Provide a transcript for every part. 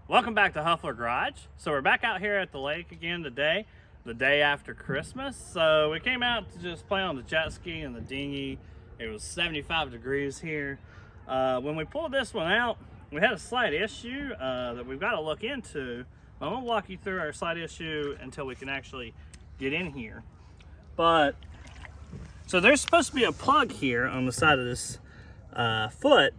Welcome back to Huffler Garage. So we're back out here at the lake again today, the day after Christmas. So we came out to just play on the jet ski and the dinghy. It was 75 degrees here. When we pulled this one out, we had a slight issue that we've got to look into. I'm gonna walk you through our slight issue until we can actually get in here. But, so there's supposed to be a plug here on the side of this foot.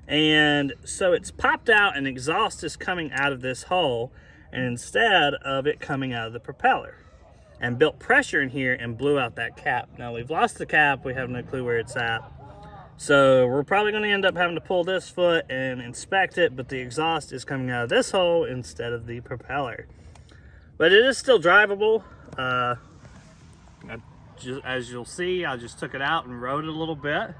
And so it's popped out and exhaust is coming out of this hole, and instead of it coming out of the propeller, and built pressure in here and blew out that cap. Now we've lost the cap, we have no clue where it's at. So we're probably going to end up having to pull this foot and inspect it, but the exhaust is coming out of this hole instead of the propeller. But it is still drivable. As you'll see, I just took it out and rode it a little bit.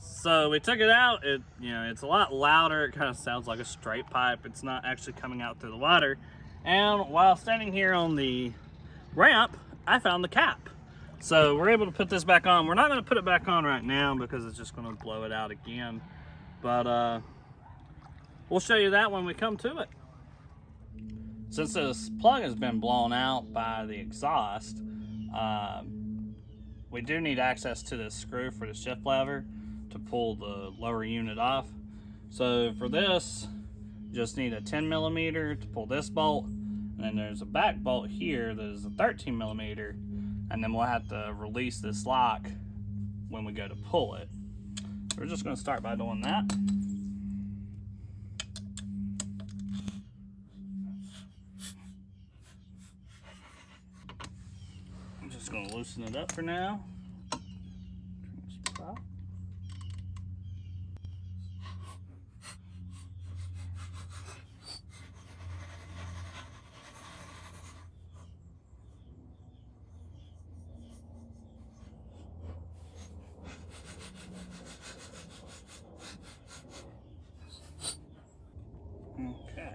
So we took it out. It's a lot louder. It kind of sounds like a straight pipe. It's not actually coming out through the water. And while standing here on the ramp, I found the cap. So we're able to put this back on. We're not going to put it back on right now because it's just going to blow it out again. But we'll show you that when we come to it. Since this plug has been blown out by the exhaust, we do need access to this screw for the shift lever to pull the lower unit off. So for this, you just need a 10 millimeter to pull this bolt, and then there's a back bolt here that is a 13 millimeter, and then we'll have to release this lock when we go to pull it. So we're just going to start by doing that. I'm just going to loosen it up for now. Okay,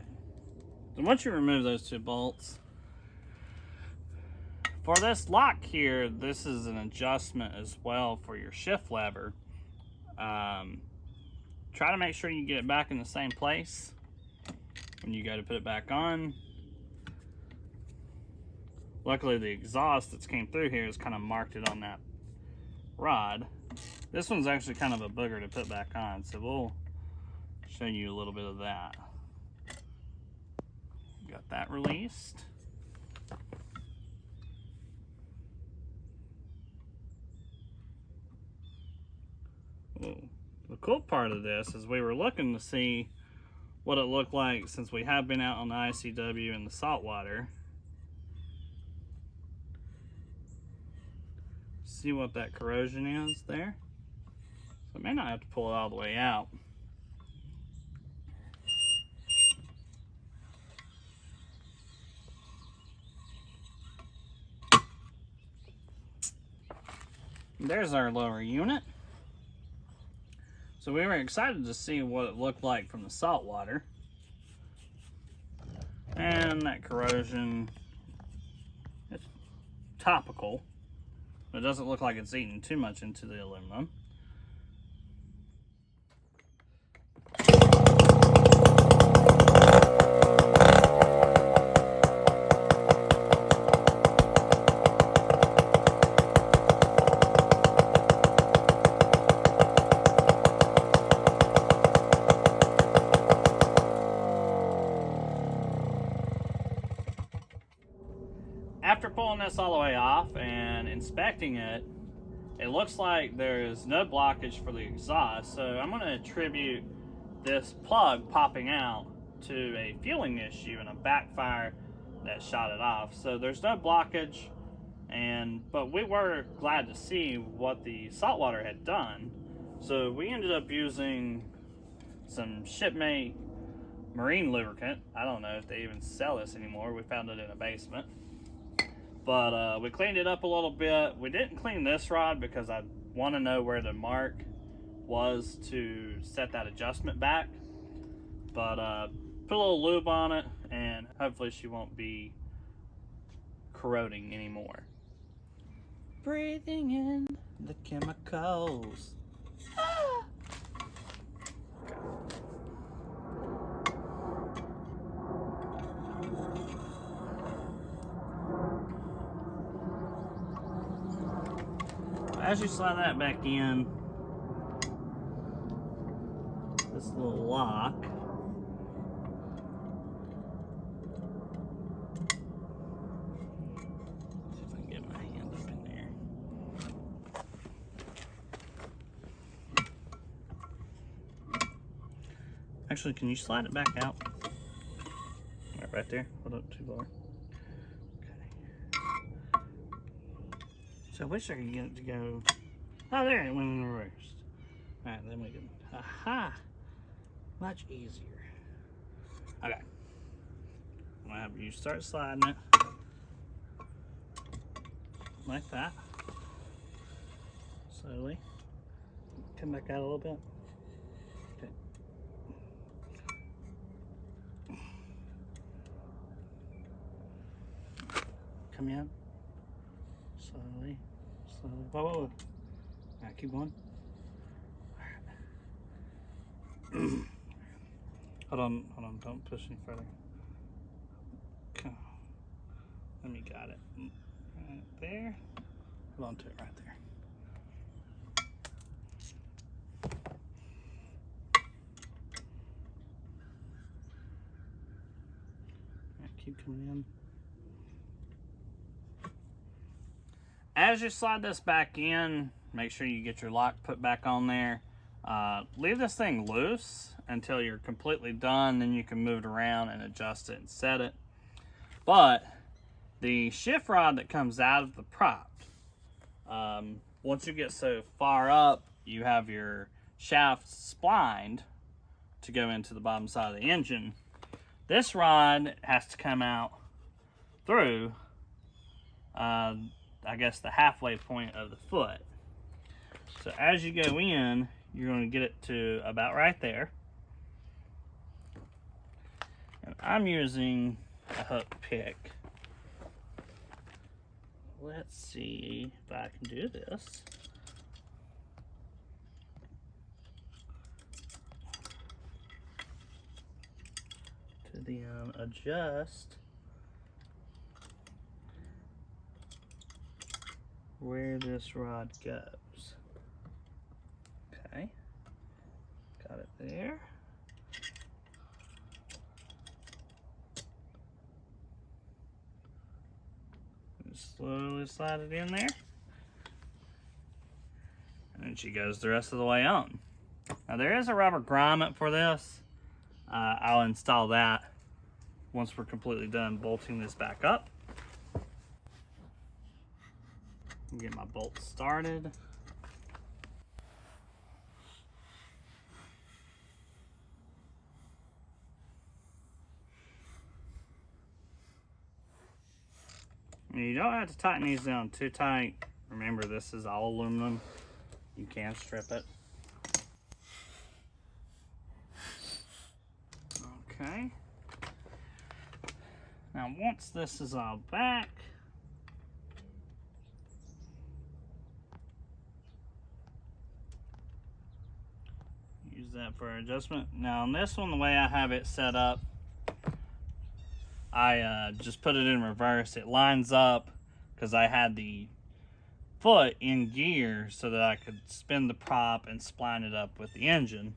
so once you remove those two bolts, for this lock here, this is an adjustment as well for your shift lever. Try to make sure you get it back in the same place when you go to put it back on. Luckily the exhaust that's came through here has kind of marked it on that rod. This one's actually kind of a booger to put back on, so we'll show you a little bit of that. Got that released. Ooh. The cool part of this is we were looking to see what it looked like since we have been out on the ICW in the saltwater. See what that corrosion is there. So I may not have to pull it all the way out. There's our lower unit. So we were excited to see what it looked like from the salt water. And that corrosion, it's topical. It doesn't look like it's eating too much into the aluminum. After pulling this all the way off and inspecting it, it looks like there's no blockage for the exhaust. So I'm going to attribute this plug popping out to a fueling issue and a backfire that shot it off. So there's no blockage, but we were glad to see what the saltwater had done. So we ended up using some shipmate marine lubricant. I don't know if they even sell this anymore. We found it in a basement. But we cleaned it up a little bit. We didn't clean this rod because I want to know where the mark was to set that adjustment back. But put a little lube on it, and hopefully she won't be corroding anymore. Breathing in the chemicals. Ah! As you slide that back in, this little lock, see if I can get my hand up in there. Actually, can you slide it back out? Right there. Hold up too far. So I wish I could get it to go. Oh, there it went in reverse. All right, then we can. Aha! Much easier. Okay. I'm gonna have you start sliding it like that. Slowly. Come back out a little bit. Okay. Come in. Slowly. Slowly. Whoa, whoa, whoa. All right, keep going. All right. Hold on, don't push any further. Okay. Let me got it. Right there. Hold on to it right there. All right, keep coming in. As you slide this back in, make sure you get your lock put back on there. Leave this thing loose until you're completely done, then you can move it around and adjust it and set it. But the shift rod that comes out of the prop, once you get so far up, you have your shaft splined to go into the bottom side of the engine. This rod has to come out through I guess the halfway point of the foot. So as you go in, you're going to get it to about right there. And I'm using a hook pick. Let's see if I can do this. To then adjust where this rod goes. Okay, got it there. Just slowly slide it in there. And then she goes the rest of the way on. Now there is a rubber grommet for this. I'll install that once we're completely done bolting this back up. Get my bolt started. You don't have to tighten these down too tight. Remember, this is all aluminum. You can strip it. Okay. Now once this is all back, use that for adjustment. Now on this one, the way I have it set up, I just put it in reverse. It lines up because I had the foot in gear so that I could spin the prop and spline it up with the engine.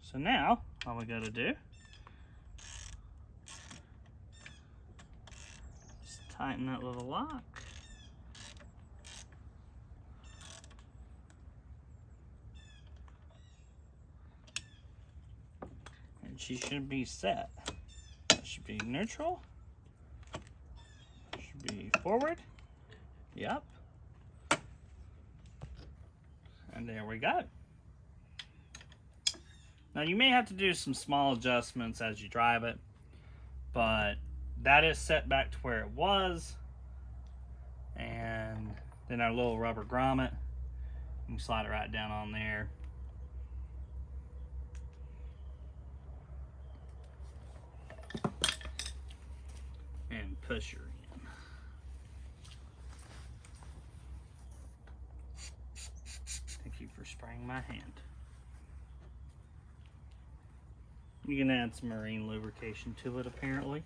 So now all we gotta do is tighten that little lock. And she should be set. That should be neutral. Should be forward. Yep. And there we go. Now you may have to do some small adjustments as you drive it, but that is set back to where it was. And then our little rubber grommet, you can slide it right down on there. And push her in. Thank you for spraying my hand. You can add some marine lubrication to it, apparently.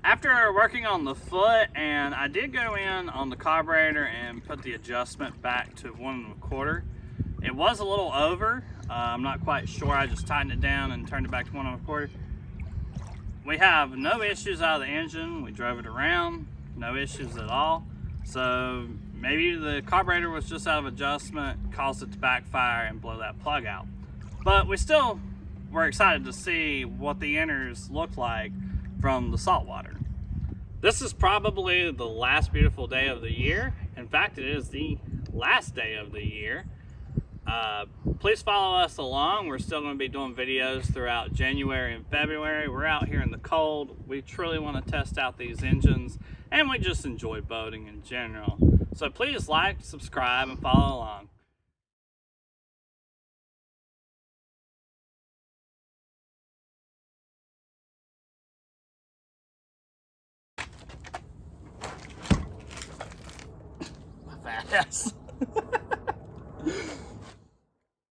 After working on the foot, and I did go in on the carburetor and put the adjustment back to 1 1/4. It was a little over. I'm not quite sure. I just tightened it down and turned it back to 1 1/4. We have no issues out of the engine. We drove it around, no issues at all. So maybe the carburetor was just out of adjustment, caused it to backfire and blow that plug out. But we still were excited to see what the inners look like from the saltwater. This is probably the last beautiful day of the year, In fact, it is the last day of the year. Please follow us along. We're still going to be doing videos throughout January and February. We're out here in the cold. We truly want to test out these engines, and we just enjoy boating in general. So please like, subscribe, and follow along. My fat ass.